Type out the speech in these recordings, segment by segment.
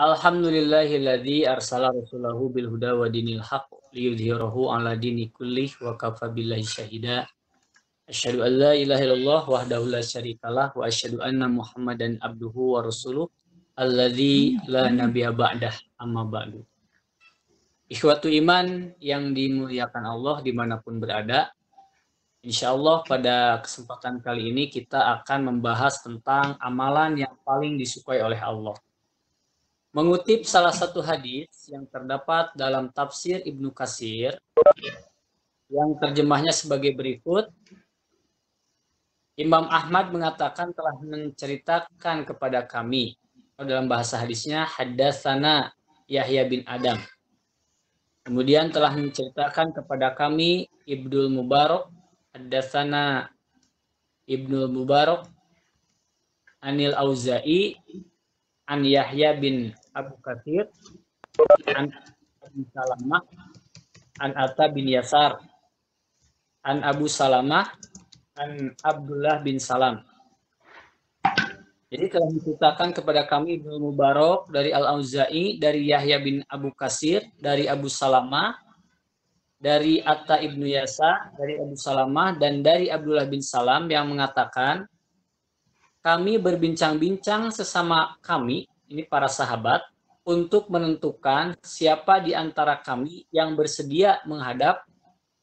Alhamdulillahilladzi arsala rasulahu bil huda wa dinil haq liyudhhirahu ala dini kullih wa kafa billahi syahida. Asyhadu an la ilaha illallah wahdahu la syarikalah wa asyhadu anna Muhammadan abduhu wa rasuluh alladzi la nabiyya ba'dah amma ba'du. Ikhwatu iman yang dimuliakan Allah dimanapun berada. Insya Allah pada kesempatan kali ini kita akan membahas tentang amalan yang paling disukai oleh Allah. Mengutip salah satu hadis yang terdapat dalam tafsir Ibnu Katsir yang terjemahnya sebagai berikut, Imam Ahmad mengatakan telah menceritakan kepada kami, dalam bahasa hadisnya haddatsana Yahya bin Adam. Kemudian telah menceritakan kepada kami Ibnul Mubarak, haddatsana Ibnul Mubarak Anil Auza'i an Yahya bin Abu Katsir an Abi Salamah an Atta bin Yasar an Abu Salamah an Abdullah bin Salam. Jadi telah diceritakan kepada kami Ibnu Mubarak dari Al-Auza'i, dari Yahya bin Abu Katsir, dari Abu Salamah, dari Atta ibnu Yasar, dari Abu Salamah, dan dari Abdullah bin Salam yang mengatakan, kami berbincang-bincang sesama kami, ini para sahabat, untuk menentukan siapa di antara kami yang bersedia menghadap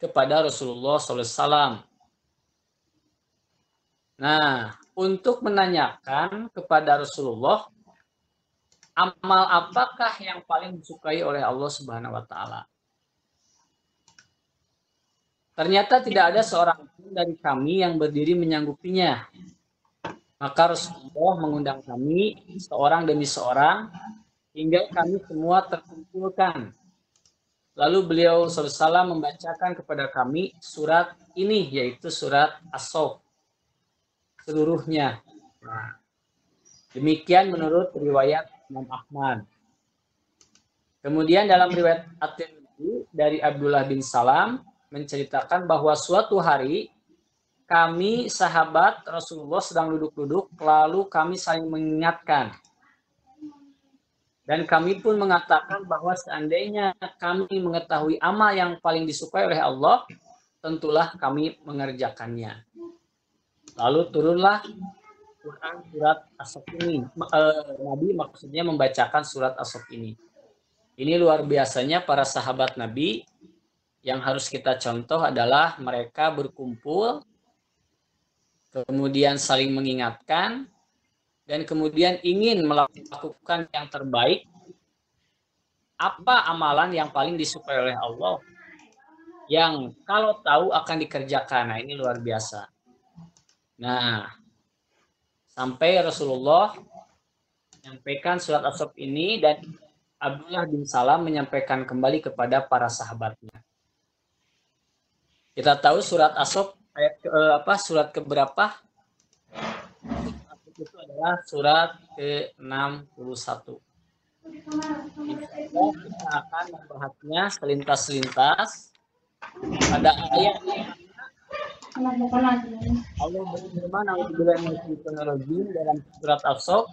kepada Rasulullah SAW. Nah, untuk menanyakan kepada Rasulullah, amal apakah yang paling disukai oleh Allah Subhanahu wa Ta'ala? Ternyata tidak ada seorang pun dari kami yang berdiri menyanggupinya. Maka Rasulullah mengundang kami seorang demi seorang hingga kami semua terkumpulkan. Lalu beliau SAW membacakan kepada kami surat ini, yaitu surat As-Saff seluruhnya. Nah, demikian menurut riwayat Imam Ahmad. Kemudian dalam riwayat At-Tirmidzi dari Abdullah bin Salam menceritakan bahwa suatu hari kami sahabat Rasulullah sedang duduk-duduk, lalu kami saling mengingatkan. Dan kami pun mengatakan bahwa seandainya kami mengetahui amal yang paling disukai oleh Allah, tentulah kami mengerjakannya. Lalu turunlah Quran surat As-Saff ini. Nabi maksudnya membacakan surat As-Saff ini. Ini luar biasanya para sahabat Nabi. Yang harus kita contoh adalah mereka berkumpul, kemudian saling mengingatkan, dan kemudian ingin melakukan yang terbaik. Apa amalan yang paling disukai oleh Allah yang kalau tahu akan dikerjakan? Nah, ini luar biasa. Nah, sampai Rasulullah menyampaikan surat As-Saff ini dan Abdullah bin Salam menyampaikan kembali kepada para sahabatnya. Kita tahu surat As-Saff ayat surat keberapa? Itu adalah surat ke-61. Kita akan membahasnya selintas-selintas pada ayat Allah berfirman dalam surat As-Saff,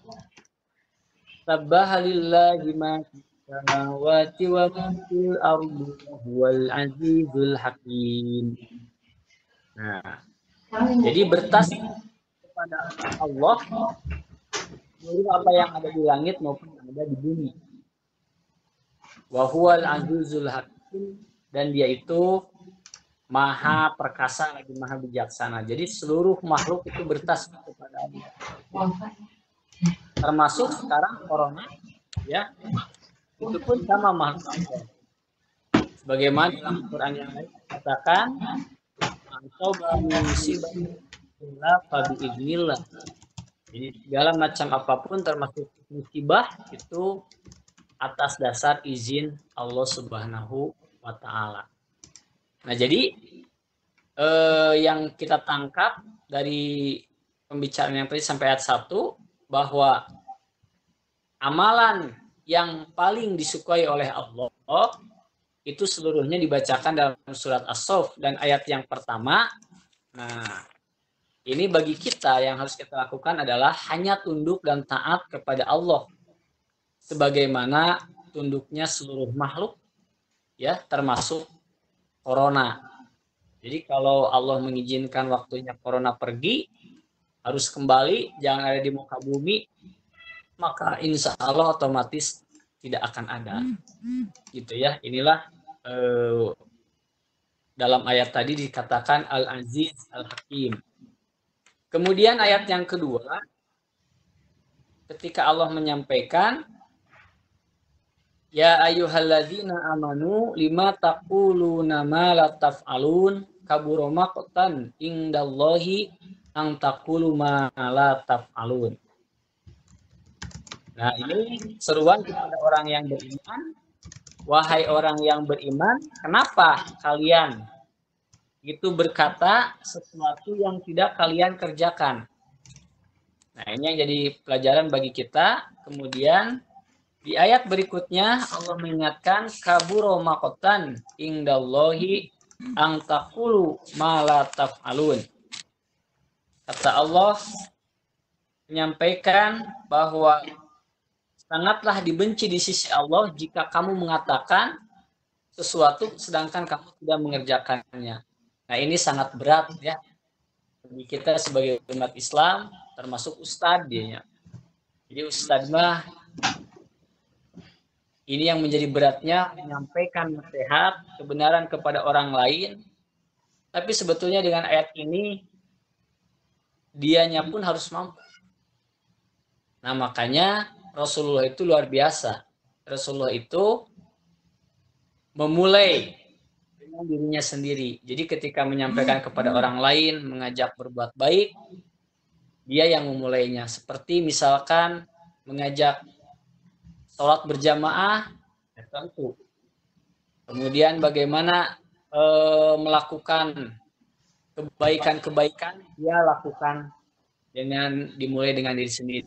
Tabbahalillahi ma fis samawati wa ma fil ardi huwal azizul hakim. Nah, jadi bertasbih kepada Allah seluruh apa yang ada di langit maupun yang ada di bumi. Wa huwal azizul hakim, dan dia itu maha perkasa lagi maha bijaksana. Jadi seluruh makhluk itu bertasbih kepada Allah. Termasuk sekarang corona, ya, itu pun sama makhluk Allah. Sebagaimana dalam Quran yang lain dikatakan, jadi segala macam apapun termasuk musibah itu atas dasar izin Allah Subhanahu wa Ta'ala. Nah, jadi yang kita tangkap dari pembicaraan yang tadi sampai ayat 1, bahwa amalan yang paling disukai oleh Allah itu seluruhnya dibacakan dalam surat As-Saff, dan ayat yang pertama. Nah, ini bagi kita yang harus kita lakukan adalah hanya tunduk dan taat kepada Allah. sebagaimana tunduknya seluruh makhluk, ya, termasuk corona. Jadi kalau Allah mengizinkan waktunya corona pergi, harus kembali, jangan ada di muka bumi, maka insya Allah otomatis tidak akan ada. Gitu ya. Inilah dalam ayat tadi dikatakan Al-Aziz Al-Hakim. Kemudian ayat yang kedua, ketika Allah menyampaikan, ya ayyuhalladzina amanu lima taquluna ma la taf'alun kabura maqtan indallahi ang taqulu ma la taf'alun. Nah, ini seruan kepada orang yang beriman. Wahai orang yang beriman, kenapa kalian itu berkata sesuatu yang tidak kalian kerjakan? Nah, ini yang jadi pelajaran bagi kita. Kemudian di ayat berikutnya Allah mengingatkan kaburo maqtan indallahi ang taqulu ma la taf'alun. Kata Allah menyampaikan bahwa sangatlah dibenci di sisi Allah jika kamu mengatakan sesuatu sedangkan kamu tidak mengerjakannya. Nah, ini sangat berat ya bagi kita sebagai umat Islam, termasuk ustadz dia. Jadi ustadz mah ini yang menjadi beratnya, menyampaikan nasihat kebenaran kepada orang lain. Tapi sebetulnya dengan ayat ini dianya pun harus mampu. Nah, makanya Rasulullah itu luar biasa. Rasulullah itu memulai dengan dirinya sendiri. Jadi ketika menyampaikan kepada orang lain, mengajak berbuat baik, dia yang memulainya. Seperti misalkan mengajak sholat berjamaah, ya tentu. Kemudian bagaimana melakukan kebaikan-kebaikan, dia lakukan dengan dimulai dengan diri sendiri.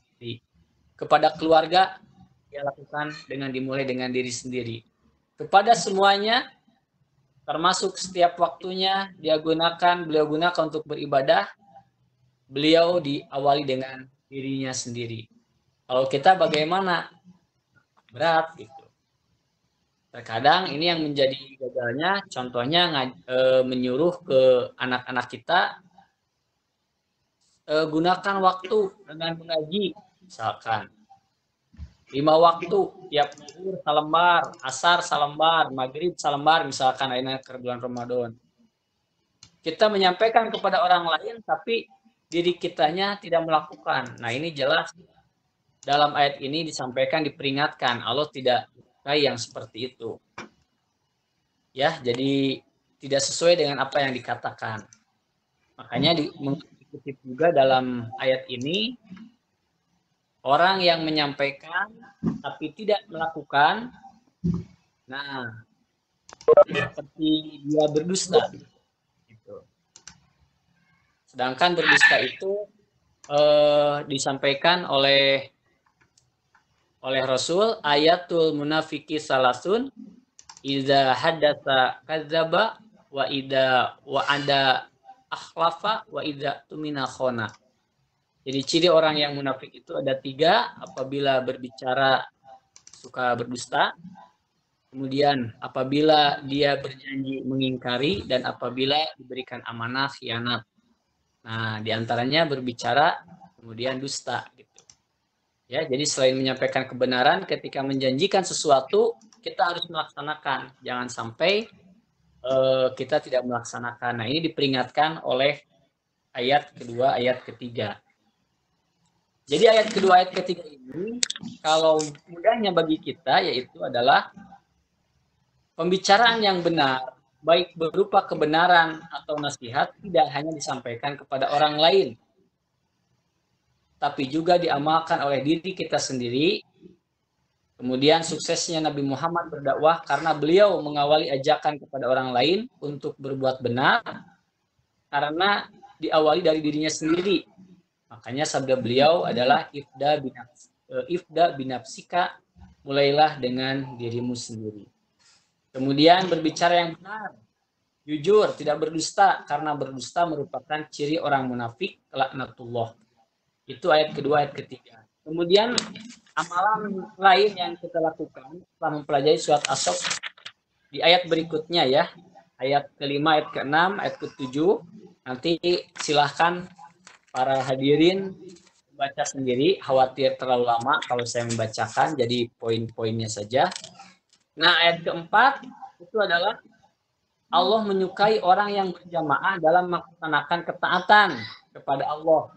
Kepada keluarga, dia lakukan dengan dimulai dengan diri sendiri. Kepada semuanya, termasuk setiap waktunya beliau gunakan untuk beribadah, beliau diawali dengan dirinya sendiri. Kalau kita bagaimana? Berat gitu. Terkadang ini yang menjadi gagalnya, contohnya menyuruh ke anak-anak kita gunakan waktu dengan mengaji, misalkan 5 waktu, tiap zuhur salembar, asar salembar, maghrib salembar, misalkan ini ke bulan Ramadan. Kita menyampaikan kepada orang lain, tapi diri kitanya tidak melakukan. Nah, ini jelas dalam ayat ini disampaikan, diperingatkan Allah tidak suka yang seperti itu. Ya, jadi tidak sesuai dengan apa yang dikatakan. Makanya dikutip juga dalam ayat ini, orang yang menyampaikan tapi tidak melakukan, nah seperti dia berdusta. Gitu. Sedangkan berdusta itu disampaikan oleh Rasul, ayatul munafiki salasun, idza haddatsa kadzdzaba wa idza wa'ada akhlafa wa idza tumina khona. Jadi ciri orang yang munafik itu ada 3, apabila berbicara suka berdusta, kemudian apabila dia berjanji mengingkari, dan apabila diberikan amanah khianat. Nah, diantaranya berbicara kemudian dusta gitu. Ya, jadi selain menyampaikan kebenaran, ketika menjanjikan sesuatu kita harus melaksanakan. Jangan sampai kita tidak melaksanakan. Nah, ini diperingatkan oleh ayat kedua, ayat ketiga. Jadi ayat kedua, ayat ketiga ini, kalau mudahnya bagi kita, yaitu adalah pembicaraan yang benar, baik berupa kebenaran atau nasihat, tidak hanya disampaikan kepada orang lain, tapi juga diamalkan oleh diri kita sendiri. Kemudian suksesnya Nabi Muhammad berdakwah karena beliau mengawali ajakan kepada orang lain untuk berbuat benar, karena diawali dari dirinya sendiri. Makanya sabda beliau adalah ifda binafsika, mulailah dengan dirimu sendiri. Kemudian berbicara yang benar, jujur, tidak berdusta, karena berdusta merupakan ciri orang munafik, laknatullah. Itu ayat kedua, ayat ketiga. Kemudian amalan lain yang kita lakukan setelah mempelajari surat As-Saff di ayat berikutnya ya, ayat kelima, ayat keenam, ayat ketujuh. Nanti silahkan para hadirin baca sendiri, khawatir terlalu lama kalau saya membacakan, jadi poin-poinnya saja. Nah, ayat keempat itu adalah Allah menyukai orang yang berjamaah dalam melaksanakan ketaatan kepada Allah.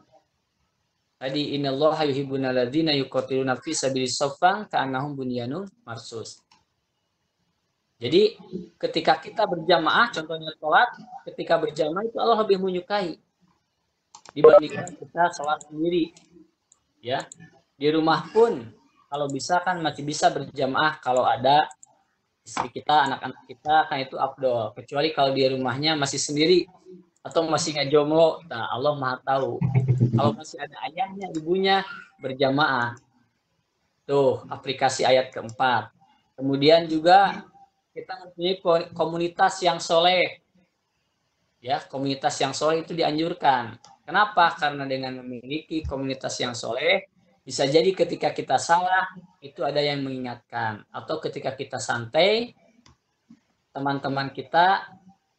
Tadi innallaha yuhibbuna alladzina yuqatiluna fi sabilis saffan ka'annahum bunyanun marsus. Jadi ketika kita berjamaah, contohnya sholat, ketika berjamaah itu Allah lebih menyukai dibandingkan kita sholat sendiri. Ya, di rumah pun kalau bisa kan masih bisa berjamaah kalau ada istri kita, anak-anak kita, kan itu afdol. Kecuali kalau di rumahnya masih sendiri atau masih nggak jomblo, nah Allah Maha tahu. Kalau masih ada ayahnya, ibunya, berjamaah. Tuh, aplikasi ayat keempat. Kemudian juga kita mempunyai komunitas yang soleh. Ya, komunitas yang soleh itu dianjurkan. Kenapa? Karena dengan memiliki komunitas yang soleh, bisa jadi ketika kita salah, itu ada yang mengingatkan. Atau ketika kita santai, teman-teman kita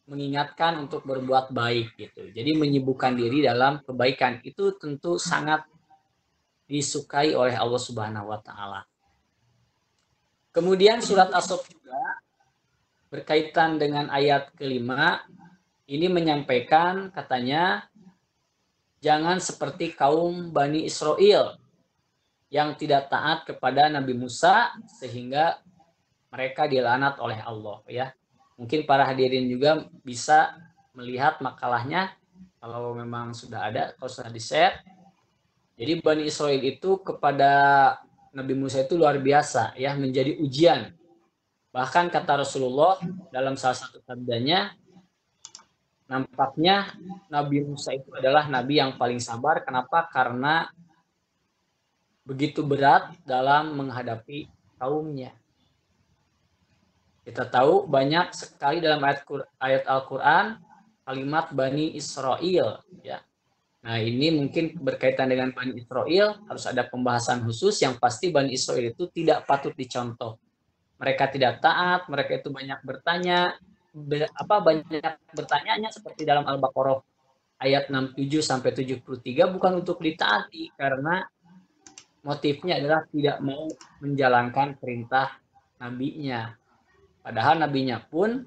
mengingatkan untuk berbuat baik gitu. Jadi menyibukkan diri dalam kebaikan itu tentu sangat disukai oleh Allah Subhanahu wa taala. Kemudian surat As-Saff juga berkaitan dengan ayat kelima, ini menyampaikan katanya jangan seperti kaum Bani Israel yang tidak taat kepada Nabi Musa sehingga mereka dilaknat oleh Allah ya. Mungkin para hadirin juga bisa melihat makalahnya kalau memang sudah ada, kalau sudah di-share. Jadi Bani Israel itu kepada Nabi Musa itu luar biasa ya, menjadi ujian. Bahkan kata Rasulullah dalam salah satu sabdanya, nampaknya Nabi Musa itu adalah nabi yang paling sabar. Kenapa? Karena begitu berat dalam menghadapi kaumnya. Kita tahu banyak sekali dalam ayat Al-Quran kalimat Bani Israel. Ya. Nah ini mungkin berkaitan dengan Bani Israel, harus ada pembahasan khusus. Yang pasti Bani Israel itu tidak patut dicontoh. Mereka tidak taat, mereka itu banyak bertanya, banyak bertanyanya seperti dalam Al-Baqarah ayat 67-73 bukan untuk ditaati karena motifnya adalah tidak mau menjalankan perintah nabinya. Padahal nabinya pun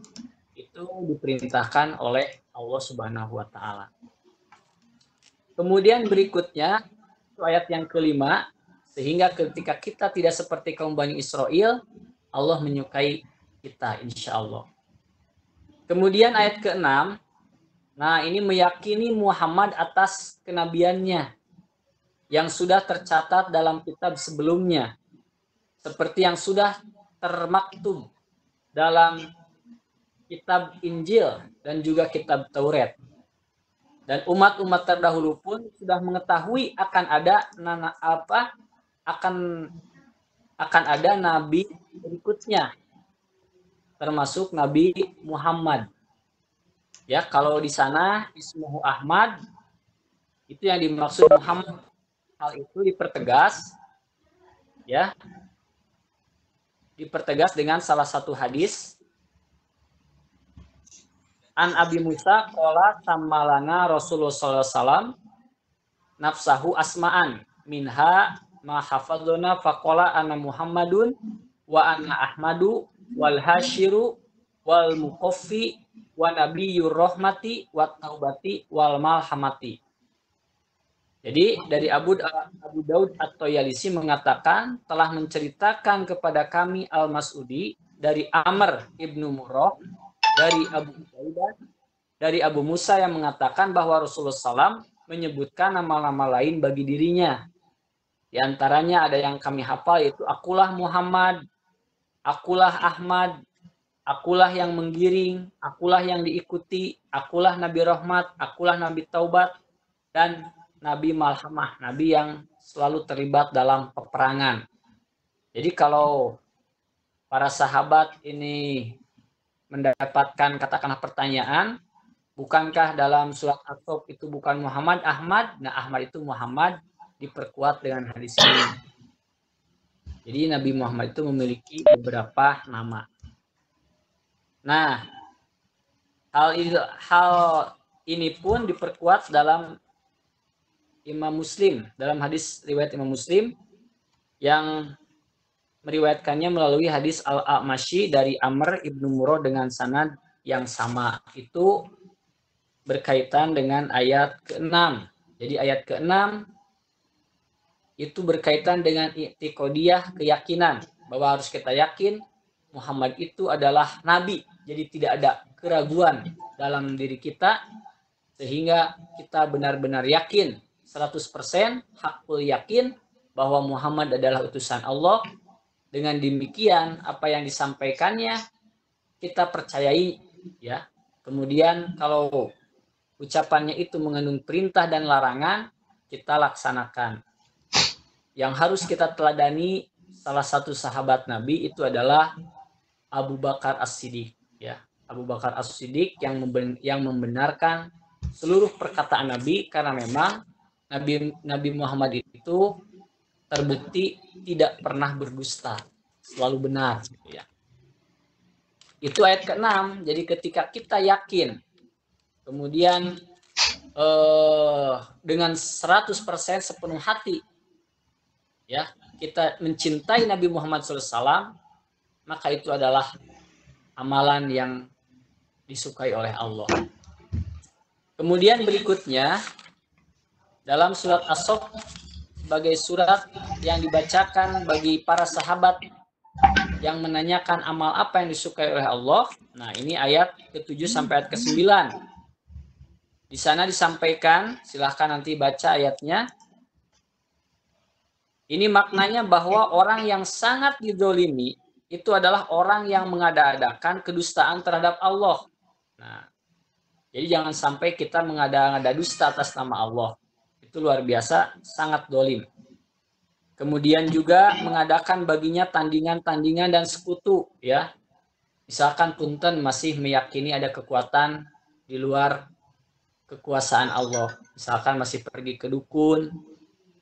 itu diperintahkan oleh Allah Subhanahu wa taala. Kemudian berikutnya ayat yang kelima, sehingga ketika kita tidak seperti kaum Bani Israel, Allah menyukai kita insya Allah. Kemudian ayat ke-6, nah ini meyakini Muhammad atas kenabiannya yang sudah tercatat dalam kitab sebelumnya, seperti yang sudah termaktub dalam kitab Injil dan juga kitab Taurat. Dan umat-umat terdahulu pun sudah mengetahui akan ada nabi berikutnya, termasuk Nabi Muhammad. Ya, kalau di sana ismuhu Ahmad, itu yang dimaksud Muhammad. Hal itu dipertegas, ya, dipertegas dengan salah satu hadis. An Abi Musa qala samalana Rasulullah sallallahu alaihi wasallam nafsahu asma'an minha ma hafadzuna faqala ana Muhammadun wa ana Ahmadu wal hasyiru wal muqaffi wa nabiyyur rahmati wat taubati wal malhamati. Jadi dari Abu Daud At-Toyalisi mengatakan telah menceritakan kepada kami Al-Mas'udi dari Amr ibnu Murrah dari Abu Ubaidah, dari Abu Musa yang mengatakan bahwa Rasulullah SAW menyebutkan nama-nama lain bagi dirinya. Di antaranya ada yang kami hafal yaitu akulah Muhammad, akulah Ahmad, akulah yang menggiring, akulah yang diikuti, akulah Nabi Rahmat, akulah Nabi Taubat, dan Nabi Malhamah, Nabi yang selalu terlibat dalam peperangan. Jadi kalau para sahabat ini mendapatkan katakanlah pertanyaan, bukankah dalam surat At-Taub itu bukan Muhammad Ahmad? Nah, Ahmad itu Muhammad diperkuat dengan hadis ini. Jadi Nabi Muhammad itu memiliki beberapa nama. Nah, hal ini pun diperkuat dalam Imam Muslim, dalam hadis riwayat Imam Muslim yang meriwayatkannya melalui hadis Al-A'mashi dari Amr ibnu Murrah dengan sanad yang sama. Itu berkaitan dengan ayat ke-6. Jadi ayat ke-6 itu berkaitan dengan i'tiqadiyah, keyakinan bahwa harus kita yakin Muhammad itu adalah nabi. Jadi tidak ada keraguan dalam diri kita sehingga kita benar-benar yakin 100% hakul yakin bahwa Muhammad adalah utusan Allah. Dengan demikian apa yang disampaikannya kita percayai ya. Kemudian kalau ucapannya itu mengandung perintah dan larangan, kita laksanakan. Yang harus kita teladani salah satu sahabat Nabi itu adalah Abu Bakar As-Siddiq ya. Abu Bakar As-Siddiq yang membenarkan seluruh perkataan Nabi karena memang Nabi Muhammad itu terbukti tidak pernah berdusta, selalu benar gitu ya. Itu ayat ke-6. Jadi ketika kita yakin kemudian dengan 100% sepenuh hati ya, kita mencintai Nabi Muhammad SAW, maka itu adalah amalan yang disukai oleh Allah. Kemudian berikutnya dalam surat As-Saff sebagai surat yang dibacakan bagi para sahabat yang menanyakan amal apa yang disukai oleh Allah. Nah, ini ayat ke-7 sampai ayat ke-9. Di sana disampaikan, silahkan nanti baca ayatnya. Ini maknanya bahwa orang yang sangat dizolimi itu adalah orang yang mengada-adakan kedustaan terhadap Allah. Nah, jadi jangan sampai kita mengada-ngada dusta atas nama Allah. Itu luar biasa, sangat dolim. Kemudian juga mengadakan baginya tandingan-tandingan dan sekutu ya. Misalkan punten masih meyakini ada kekuatan di luar kekuasaan Allah. Misalkan masih pergi ke dukun,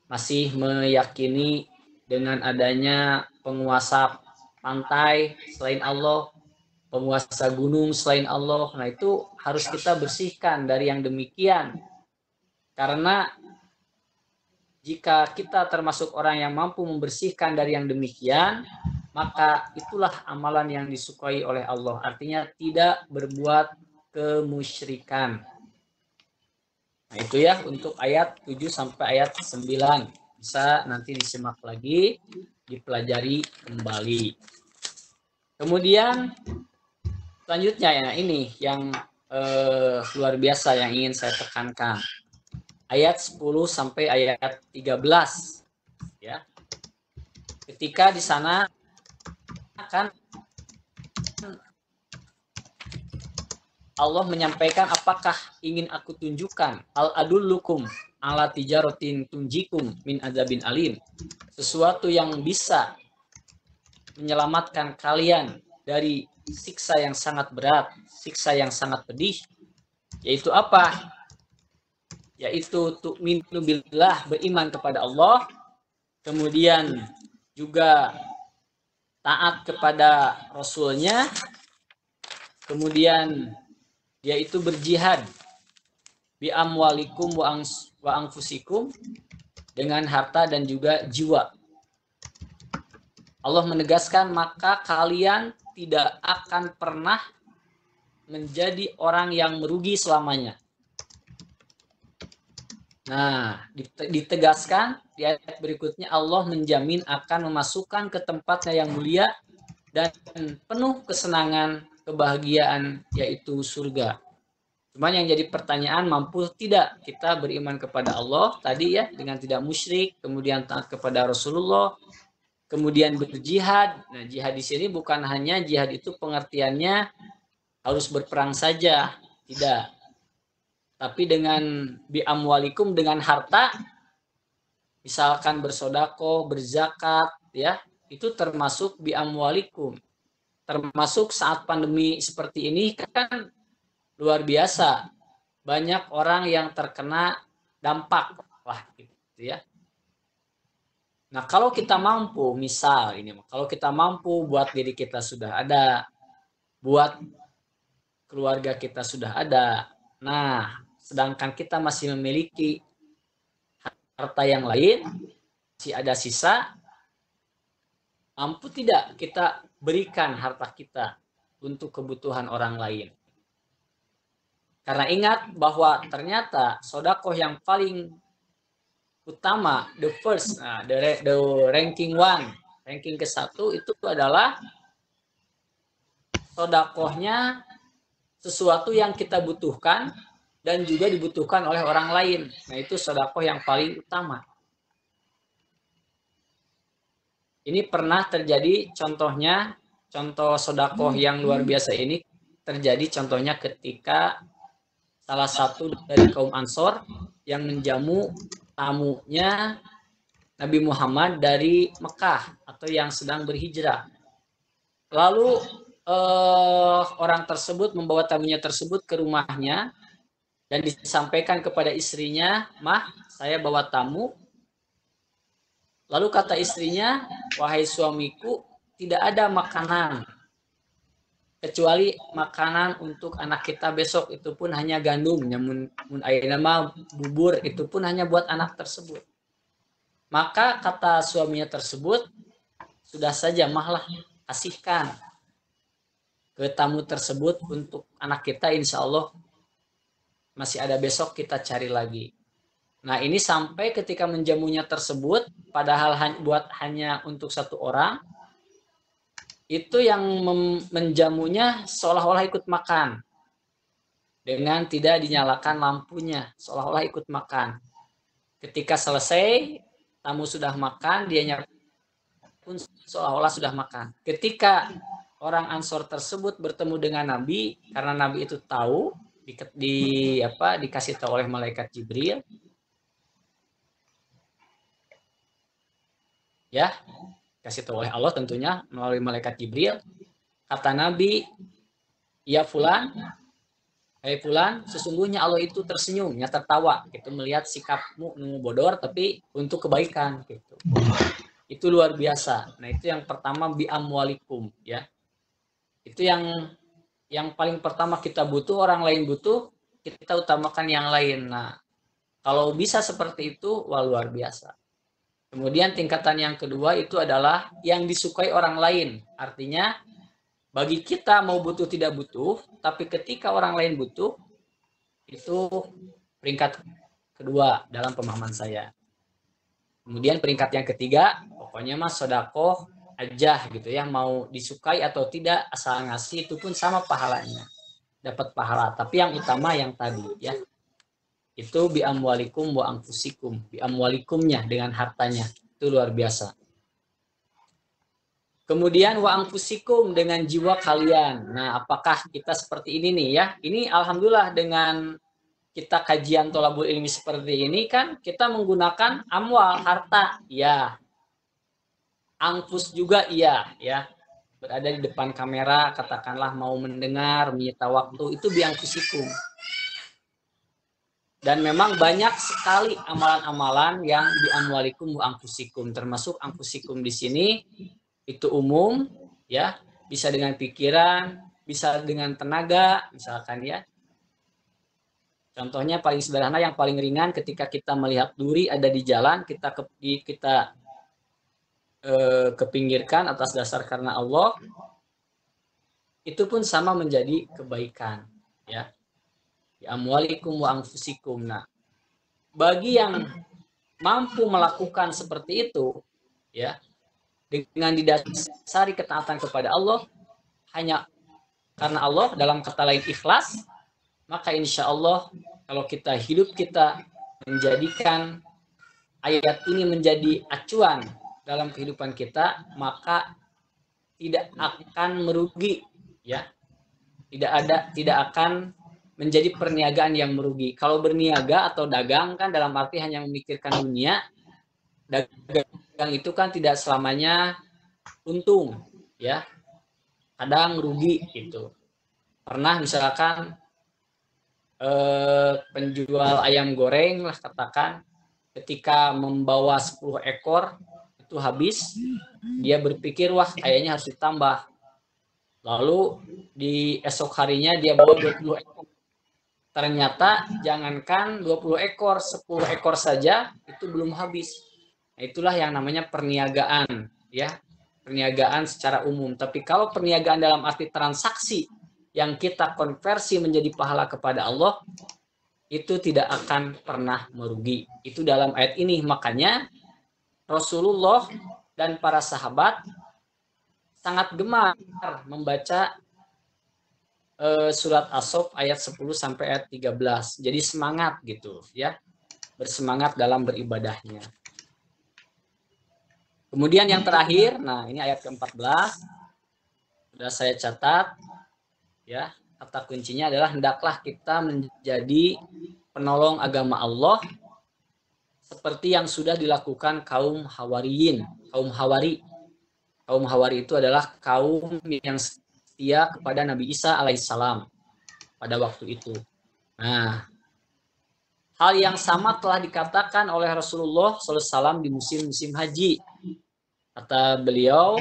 masih meyakini dengan adanya penguasa pantai selain Allah, penguasa gunung selain Allah. Nah, itu harus kita bersihkan dari yang demikian. Karena jika kita termasuk orang yang mampu membersihkan dari yang demikian, maka itulah amalan yang disukai oleh Allah. Artinya tidak berbuat kemusyrikan. Nah, itu ya untuk ayat 7 sampai ayat 9. Bisa nanti disimak lagi, dipelajari kembali. Kemudian selanjutnya ya, ini yang luar biasa yang ingin saya tekankan. Ayat 10 sampai ayat 13 ya. Ketika di sana kan Allah menyampaikan, apakah ingin aku tunjukkan al-adullukum ala tijaratin tunjikum min azabin alim, sesuatu yang bisa menyelamatkan kalian dari siksa yang sangat berat, siksa yang sangat pedih, yaitu apa? Yaitu tu'minu billah, beriman kepada Allah, kemudian juga taat kepada Rasulnya, kemudian yaitu berjihad bi amwalikum wa anfusikum, dengan harta dan juga jiwa. Allah menegaskan, maka kalian tidak akan pernah menjadi orang yang merugi selamanya. Nah, ditegaskan di ayat berikutnya, Allah menjamin akan memasukkan ke tempatnya yang mulia dan penuh kesenangan, kebahagiaan, yaitu surga. Cuman yang jadi pertanyaan, mampu tidak kita beriman kepada Allah tadi ya, dengan tidak musyrik, kemudian taat kepada Rasulullah, kemudian berjihad. Nah, jihad di sini bukan hanya jihad itu pengertiannya harus berperang saja, tidak. Tapi dengan biamwalikum, dengan harta, misalkan bersodako, berzakat, ya, itu termasuk biamwalikum. Termasuk saat pandemi seperti ini kan luar biasa, banyak orang yang terkena dampak lah, gitu ya. Nah, kalau kita mampu, misal ini, kalau kita mampu buat diri kita sudah ada, buat keluarga kita sudah ada. Nah, sedangkan kita masih memiliki harta yang lain, masih ada sisa, mampu tidak kita berikan harta kita untuk kebutuhan orang lain? Karena ingat bahwa ternyata sodakoh yang paling utama, the first, the ranking one, ranking ke-1 itu adalah sodakohnya sesuatu yang kita butuhkan dan juga dibutuhkan oleh orang lain. Nah, itu sodakoh yang paling utama. Ini pernah terjadi contohnya, contoh sodakoh yang luar biasa ini terjadi contohnya ketika salah satu dari kaum Ansor yang menjamu tamunya Nabi Muhammad dari Mekah atau yang sedang berhijrah. Lalu orang tersebut membawa tamunya tersebut ke rumahnya dan disampaikan kepada istrinya, "Mah, saya bawa tamu." Lalu kata istrinya, "Wahai suamiku, tidak ada makanan kecuali makanan untuk anak kita besok, itu pun hanya gandum, namun nama bubur, itu pun hanya buat anak tersebut." Maka kata suaminya tersebut, "Sudah saja, mahlah, kasihkan ke tamu tersebut untuk anak kita, insya Allah masih ada besok, kita cari lagi." Nah, ini sampai ketika menjamunya tersebut, padahal buat hanya untuk satu orang, itu yang menjamunya seolah-olah ikut makan. Dengan tidak dinyalakan lampunya, seolah-olah ikut makan. Ketika selesai, tamu sudah makan, dianya pun seolah-olah sudah makan. Ketika orang Ansor tersebut bertemu dengan Nabi, karena Nabi itu tahu, dikasih tahu oleh malaikat Jibril, ya, kasih tahu oleh Allah tentunya melalui malaikat Jibril. Kata Nabi, "Ya Fulan, hai Fulan, sesungguhnya Allah itu tersenyumnya tertawa gitu melihat sikapmu bodor tapi untuk kebaikan gitu." Itu luar biasa. Nah, itu yang pertama, bi amwalikum, ya. Itu yang paling pertama kita butuh, orang lain butuh, kita utamakan yang lain. Nah, kalau bisa seperti itu, wah luar biasa. Kemudian tingkatan yang kedua itu adalah yang disukai orang lain. Artinya bagi kita mau butuh tidak butuh, tapi ketika orang lain butuh, itu peringkat kedua dalam pemahaman saya. Kemudian peringkat yang ketiga, pokoknya mas sodakoh aja gitu ya, mau disukai atau tidak, asal ngasih itu pun sama pahalanya, dapat pahala. Tapi yang utama yang tadi ya, itu bi amwalikum wa anfusikum, bi amwalikumnya dengan hartanya, itu luar biasa. Kemudian wa anfusikum dengan jiwa kalian. Nah, apakah kita seperti ini nih ya? Ini alhamdulillah dengan kita kajian tolabul ilmi seperti ini kan kita menggunakan amwal, harta, ya. Anfus juga iya, ya. Berada di depan kamera, katakanlah mau mendengar, menyita waktu, itu bi anfusikum. Dan memang banyak sekali amalan-amalan yang di amwalikum wa anfusikum, termasuk anfusikum di sini itu umum, ya, bisa dengan pikiran, bisa dengan tenaga, misalkan ya. Contohnya paling sederhana, yang paling ringan, ketika kita melihat duri ada di jalan, kita kepinggirkan atas dasar karena Allah, itu pun sama menjadi kebaikan, ya. Amwalikum wa anfusikum. Nah, bagi yang mampu melakukan seperti itu, ya, dengan didasari ketaatan kepada Allah, hanya karena Allah, dalam kata lain ikhlas, maka insya Allah kalau hidup kita menjadikan ayat ini menjadi acuan dalam kehidupan kita, maka tidak akan merugi, ya. Tidak akan menjadi perniagaan yang merugi. Kalau berniaga atau dagang kan dalam arti hanya memikirkan dunia, dagang itu kan tidak selamanya untung, ya. Kadang rugi gitu. Pernah misalkan penjual ayam goreng lah katakan, ketika membawa 10 ekor itu habis, dia berpikir, wah kayaknya harus ditambah. Lalu di esok harinya dia bawa 20 ekor. Ternyata jangankan 20 ekor, 10 ekor saja itu belum habis. Nah, itulah yang namanya perniagaan, ya. Perniagaan secara umum. Tapi kalau perniagaan dalam arti transaksi yang kita konversi menjadi pahala kepada Allah, itu tidak akan pernah merugi. Itu dalam ayat ini. Makanya Rasulullah dan para sahabat sangat gemar membaca surat As-Saff ayat 10 sampai ayat 13. Jadi semangat gitu ya. Bersemangat dalam beribadahnya. Kemudian yang terakhir, nah ini ayat ke-14. Sudah saya catat ya. Kata kuncinya adalah hendaklah kita menjadi penolong agama Allah seperti yang sudah dilakukan kaum Hawariyin, kaum Hawari. Kaum Hawari itu adalah kaum yang setia kepada Nabi Isa alaihissalam pada waktu itu. Nah, hal yang sama telah dikatakan oleh Rasulullah SAW di musim-musim haji. Kata beliau,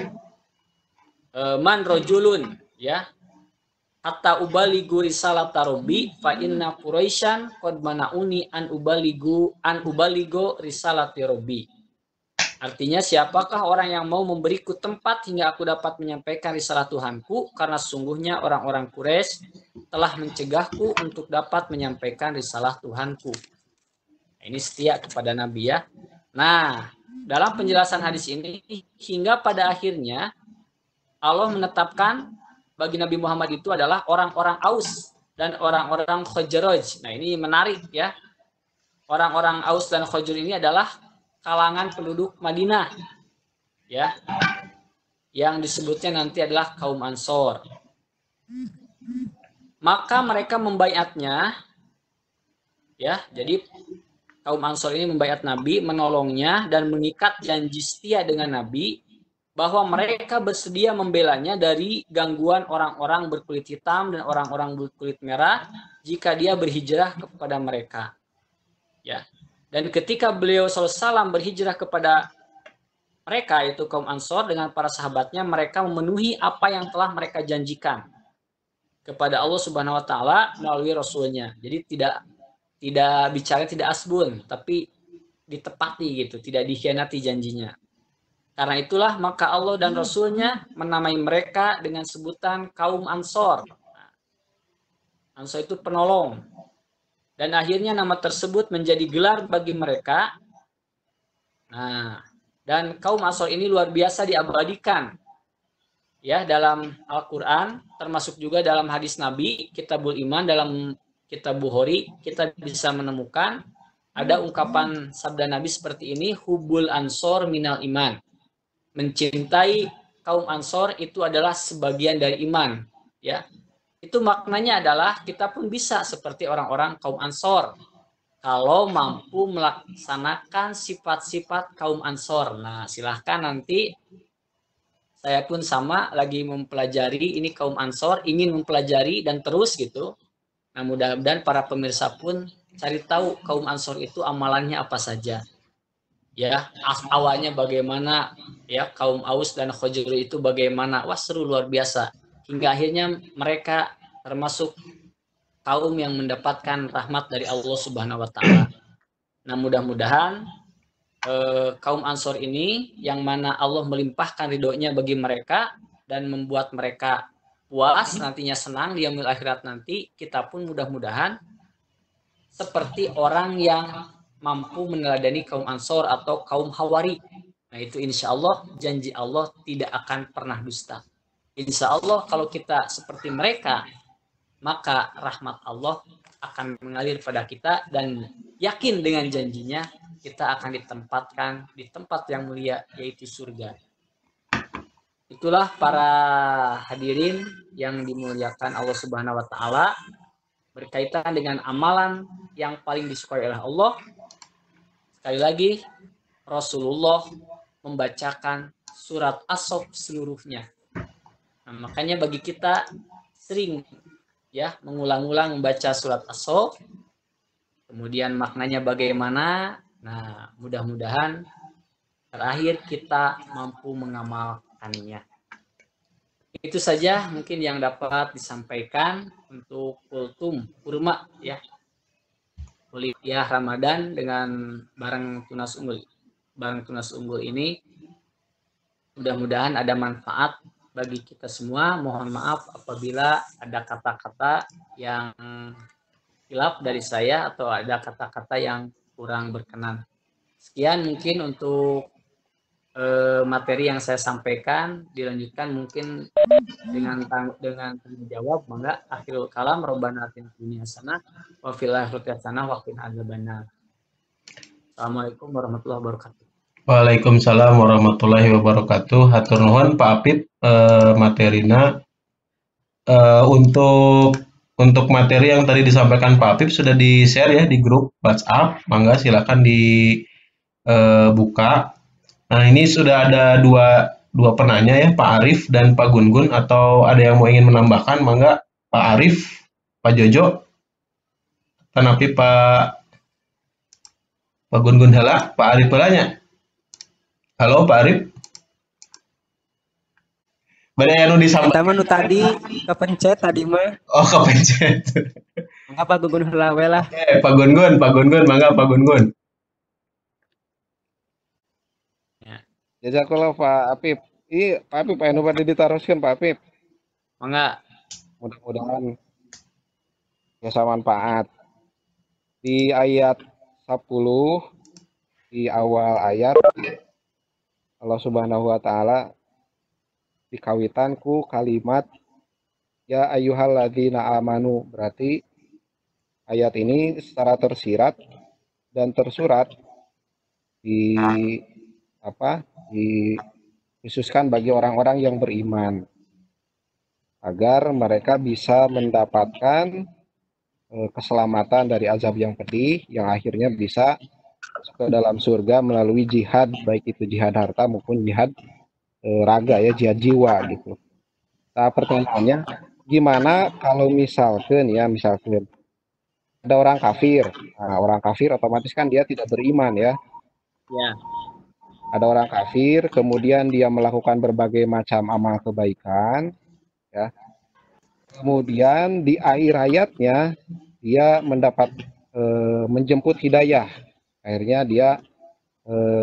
man rojulun, ya, hatta ubaligu risalata rabbi fa inna quraisyan qad manauni an ubaligo risalati rabbi. Artinya, siapakah orang yang mau memberiku tempat hingga aku dapat menyampaikan risalah Tuhanku, karena sungguhnya orang-orang Quraisy telah mencegahku untuk dapat menyampaikan risalah Tuhanku. Nah, ini setia kepada Nabi ya. Nah, dalam penjelasan hadis ini, hingga pada akhirnya Allah menetapkan bagi Nabi Muhammad itu adalah orang-orang Aus dan orang-orang Khazraj. Nah, ini menarik ya. Orang-orang Aus dan Khazraj ini adalah kalangan penduduk Madinah ya, yang disebutnya nanti adalah kaum Ansor. Maka mereka membaiatnya ya. Jadi kaum Ansor ini membaiat Nabi, menolongnya dan mengikat janji setia dengan Nabi bahwa mereka bersedia membelanya dari gangguan orang-orang berkulit hitam dan orang-orang berkulit merah jika dia berhijrah kepada mereka ya. Dan ketika beliau SAW berhijrah kepada mereka, itu kaum Ansor dengan para sahabatnya, mereka memenuhi apa yang telah mereka janjikan kepada Allah Subhanahu Wa Taala melalui Rasulnya. Jadi tidak bicara tidak asbun, tapi ditepati gitu, tidak dikhianati janjinya. Karena itulah maka Allah dan Rasulnya menamai mereka dengan sebutan kaum Ansor. Ansor itu penolong. Dan akhirnya nama tersebut menjadi gelar bagi mereka. Nah, dan kaum Ansor ini luar biasa diabadikan ya dalam Al-Quran, termasuk juga dalam hadis Nabi, Kitabul Iman, dalam Kitab Bukhari, kita bisa menemukan ada ungkapan sabda Nabi seperti ini, hubul ansor minal iman. Mencintai kaum Ansor itu adalah sebagian dari iman ya. Itu maknanya adalah kita pun bisa seperti orang-orang kaum Ansor kalau mampu melaksanakan sifat-sifat kaum Ansor. Nah, silahkan nanti saya pun sama lagi mempelajari ini kaum Ansor, ingin mempelajari dan terus gitu. Nah, mudah-mudahan para pemirsa pun cari tahu kaum Ansor itu amalannya apa saja. Ya, awalnya bagaimana ya, kaum Aus dan Khazraj itu bagaimana. Wah, seru luar biasa. Hingga akhirnya mereka termasuk kaum yang mendapatkan rahmat dari Allah Subhanahu wa Ta'ala. Nah, mudah-mudahan kaum Ansor ini yang mana Allah melimpahkan ridhonya bagi mereka dan membuat mereka puas, nantinya senang di yaumil akhirat nanti, kita pun mudah-mudahan seperti orang yang mampu meneladani kaum Ansor atau kaum Hawari. Nah, itu insya Allah janji Allah tidak akan pernah dusta. Insya Allah kalau kita seperti mereka, maka rahmat Allah akan mengalir pada kita dan yakin dengan janjinya kita akan ditempatkan di tempat yang mulia, yaitu surga. Itulah para hadirin yang dimuliakan Allah Subhanahu wa Ta'ala, berkaitan dengan amalan yang paling disukai oleh Allah. Sekali lagi, Rasulullah membacakan surat As-Saff seluruhnya. Nah, makanya bagi kita sering ya mengulang-ulang membaca surat As-Saff, kemudian maknanya bagaimana. Nah, mudah-mudahan terakhir kita mampu mengamalkannya. Itu saja mungkin yang dapat disampaikan untuk kultum kurma ya. Kuliah Ramadan dengan barang tunas unggul. Barang tunas unggul ini mudah-mudahan ada manfaat bagi kita semua. Mohon maaf apabila ada kata-kata yang hilaf dari saya atau ada kata-kata yang kurang berkenan. Sekian mungkin untuk materi yang saya sampaikan. Dilanjutkan mungkin dengan tanya jawab. Mangga akhirul kalam robbana atina fid dunya hasanah wa fil akhirati hasanah wa qina adzabannar. Assalamualaikum warahmatullahi wabarakatuh. Waalaikumsalam warahmatullahi wabarakatuh. Hatur nuhun Pak Apip, materina untuk materi yang tadi disampaikan Pak Apip sudah di-share ya di grup WhatsApp. Mangga silakan dibuka. Nah, ini sudah ada dua penanya ya, Pak Arif dan Pak Gun-Gun, atau ada yang mau ingin menambahkan? Mangga Pak Arif, Pak Jojo, tanapi Pak Gun-Gun heula, Pak Arif heulanya. Halo Pak Arif. Bade anu disampaikan. Pertama nu tadi kepencet tadi mah. Oh, kepencet. Mangga Pak Gun heula we lah. Oke, Pak Gun-Gun, mangga Pak Gun-Gun. Jazakallah Pak Apip. Pak Apip anu bade ditaroskeun Pak Apip. Mangga. Mudah-mudahan bisa manfaat. Di ayat 10 di awal ayat Allah Subhanahu wa taala dikawitan ku kalimat ya ayyuhalladzina amanu, berarti ayat ini secara tersirat dan tersurat di dikhususkan bagi orang-orang yang beriman agar mereka bisa mendapatkan keselamatan dari azab yang pedih yang akhirnya bisa ke dalam surga melalui jihad, baik itu jihad harta maupun jihad raga ya, jihad jiwa gitu. Nah, pertanyaannya gimana kalau misalkan ada orang kafir. Nah, orang kafir otomatis kan dia tidak beriman ya. Ya. Ada orang kafir, kemudian dia melakukan berbagai macam amal kebaikan ya. Kemudian di akhir hayatnya dia mendapat menjemput hidayah. Akhirnya dia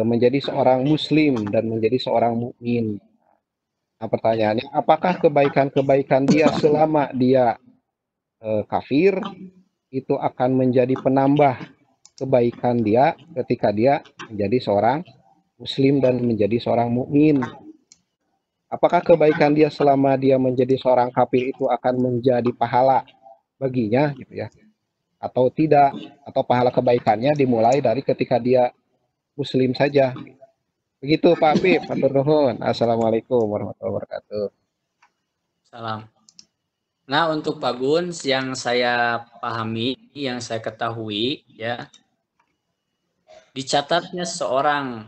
menjadi seorang muslim dan menjadi seorang mukmin. Nah, pertanyaannya, apakah kebaikan-kebaikan dia selama dia kafir itu akan menjadi penambah kebaikan dia ketika dia menjadi seorang muslim dan menjadi seorang mukmin? Apakah kebaikan dia selama dia menjadi seorang kafir itu akan menjadi pahala baginya gitu ya? Atau tidak? Atau pahala kebaikannya dimulai dari ketika dia muslim saja? Begitu Pak Apip, matur nuhun. Assalamualaikum warahmatullahi wabarakatuh. Salam. Nah, untuk Pak Gun, yang saya pahami, yang saya ketahui ya, dicatatnya seorang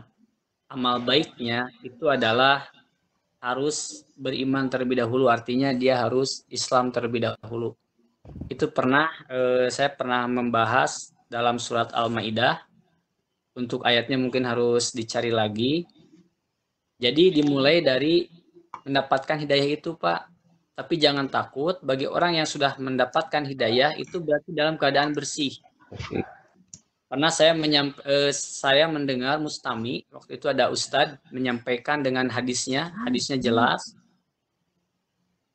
amal baiknya itu adalah harus beriman terlebih dahulu, artinya dia harus Islam terlebih dahulu. Itu saya pernah membahas dalam surat Al-Maidah. Untuk ayatnya mungkin harus dicari lagi. Jadi dimulai dari mendapatkan hidayah itu, Pak. Tapi jangan takut, bagi orang yang sudah mendapatkan hidayah itu berarti dalam keadaan bersih. Karena saya mendengar Mustami, waktu itu ada Ustadz menyampaikan dengan hadisnya jelas.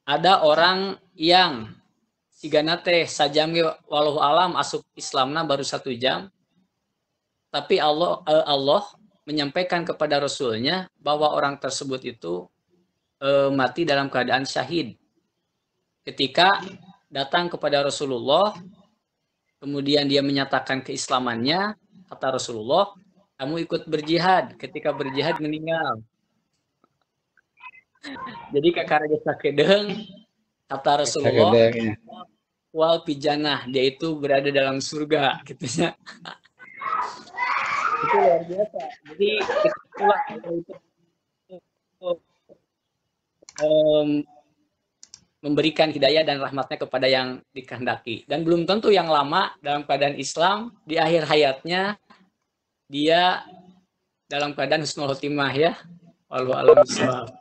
Ada orang yang sigana teh sajam walau alam asup Islamna baru 1 jam, tapi Allah menyampaikan kepada Rasulnya bahwa orang tersebut itu mati dalam keadaan syahid. Ketika datang kepada Rasulullah, kemudian dia menyatakan keislamannya, kata Rasulullah, kamu ikut berjihad. Ketika berjihad meninggal. Jadi kakak sakedeng, kata Rasulullah, wal pijanah, dia itu berada dalam surga, gitu ya. Itu luar biasa. Jadi itulah memberikan hidayah dan rahmatnya kepada yang dikehendaki. Dan belum tentu yang lama dalam keadaan Islam, di akhir hayatnya dia dalam keadaan husnul khotimah ya. Wallahu a'lam bishawab.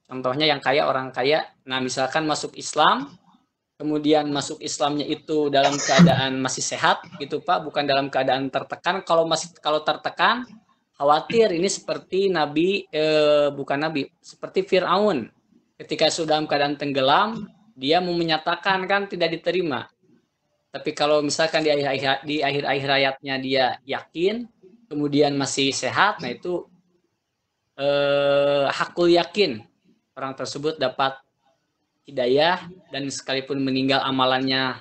Contohnya yang kaya, orang kaya, nah misalkan masuk Islam, kemudian masuk Islamnya itu dalam keadaan masih sehat gitu Pak, bukan dalam keadaan tertekan. Kalau tertekan, khawatir ini seperti seperti Fir'aun. Ketika sudah dalam keadaan tenggelam, dia mau menyatakan kan tidak diterima. Tapi kalau misalkan di akhir hayatnya dia yakin, kemudian masih sehat, nah itu hakul yakin orang tersebut dapat hidayah, dan sekalipun meninggal amalannya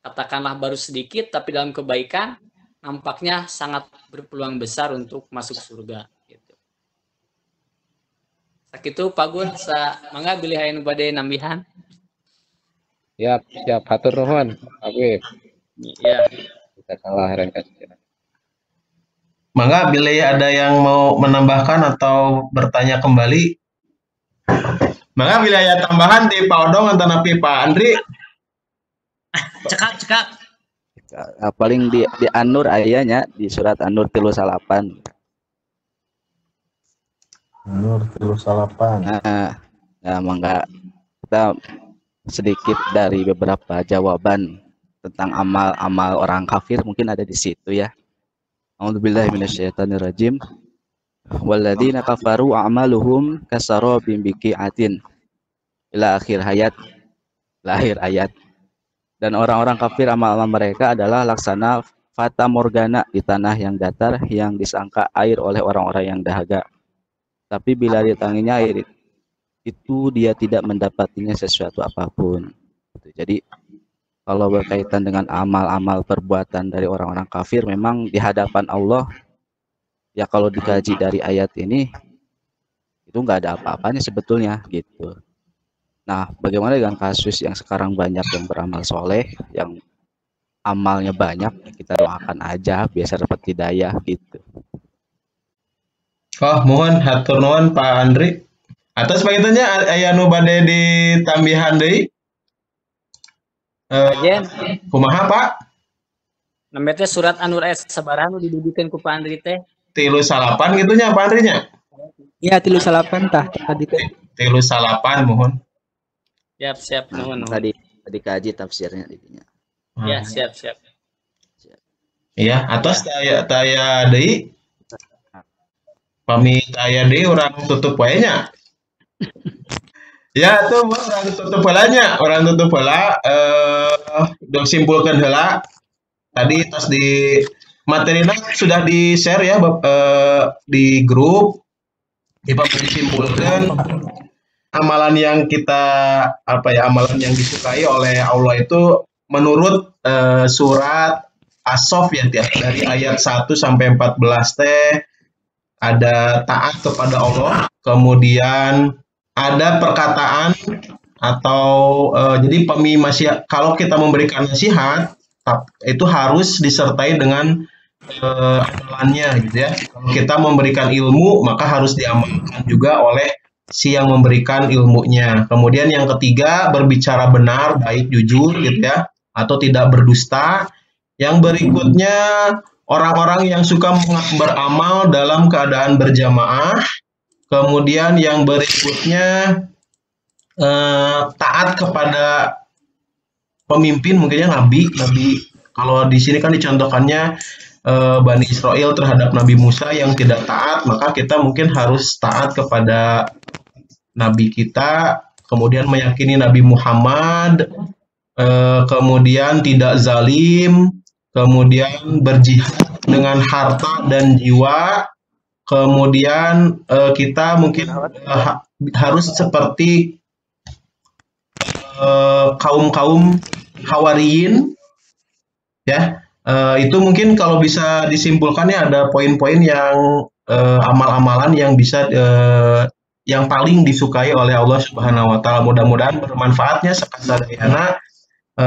katakanlah baru sedikit, tapi dalam kebaikan nampaknya sangat berpeluang besar untuk masuk surga gitu. Sakitu Pak Gun, mangga bilih aya nu bade nambihan. Siap, hatur nuhun. Oke. Ya. Kita salah heran kasih. Mangga bila ada yang mau menambahkan atau bertanya kembali. Mangga bila ada tambahan di Pak Odong atau napi Pak Andri. Cekak. Paling di An-Nur ayahnya di surat An-Nur 38. Nur 38. Nah, mangga kita sedikit dari beberapa jawaban tentang amal-amal orang kafir mungkin ada di situ ya. A'udzubillahi minasyaitonirrajim. Walladzina kafaru a'maluhum kasarabim biqi'atin ila akhir ayat. Dan orang-orang kafir amal-amal mereka adalah laksana fata morgana di tanah yang datar yang disangka air oleh orang-orang yang dahaga. Tapi bila ditanginya air itu dia tidak mendapatinya sesuatu apapun. Jadi kalau berkaitan dengan amal-amal perbuatan dari orang-orang kafir, memang di hadapan Allah ya kalau dikaji dari ayat ini itu nggak ada apa-apanya sebetulnya gitu. Nah, bagaimana dengan kasus yang sekarang banyak yang beramal soleh, yang amalnya banyak, kita doakan aja biasa dapat hidayah gitu. Oh, mohon hatur nuhun Pak Andri. Atas pakaitannya aya nu bade ditambihan deui. Ajen, Kumaha Pak? namanya teh surat An-Nur ayat sabaraha nu didudukeun ku Pak Andri teh? 38 gitunya Pak Andrinya. Iya 38 tah tadi teh. 38 mohon. Siap, nuhun. Tadi kaji tafsirnya dinya. Ya, siap. Iya, atas taya deui. Pami taya deui urang tutup wae nya. Ya tuh orang tutup heulanya, orang tutup heula dok simpulkeun heula. Tadi tos di materina sudah di-share ya di grup. Disimpulkan amalan yang amalan yang disukai oleh Allah itu menurut surat As-Saff ya dari ayat 1 sampai 14 teh ada taat kepada Allah, kemudian ada perkataan atau jadi kalau kita memberikan nasihat itu harus disertai dengan amalannya gitu ya. Kalau kita memberikan ilmu maka harus diamalkan juga oleh si yang memberikan ilmunya. Kemudian yang ketiga berbicara benar, baik, jujur gitu ya, atau tidak berdusta. Yang berikutnya orang-orang yang suka beramal dalam keadaan berjamaah. Kemudian yang berikutnya taat kepada pemimpin, mungkinnya nabi. Kalau di sini kan dicontohkannya Bani Israel terhadap Nabi Musa yang tidak taat, maka kita mungkin harus taat kepada nabi kita, kemudian meyakini Nabi Muhammad, kemudian tidak zalim, kemudian berjihad dengan harta dan jiwa, kemudian kita mungkin harus seperti kaum-kaum Hawariyin ya. Itu mungkin kalau bisa disimpulkannya ada poin-poin yang amal-amalan yang bisa yang paling disukai oleh Allah Subhanahu wa taala. Mudah-mudahan bermanfaatnya sakasadayana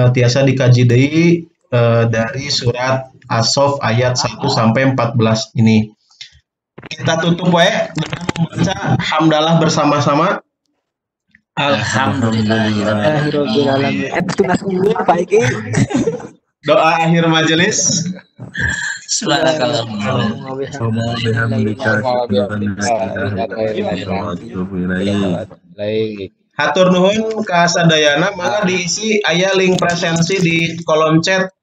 tiasa dikaji deui dari surat As-Saff ayat 1 sampai 14 ini. Kita tutup wae dengan membaca hamdalah bersama-sama. Alhamdulillahirabbil alamin. Tugas unggul Pak Iki. Doa akhir majelis. Subhanakallahumma bihamdika Hatur nuhun ka sadayana, maka diisi aya link presensi di kolom chat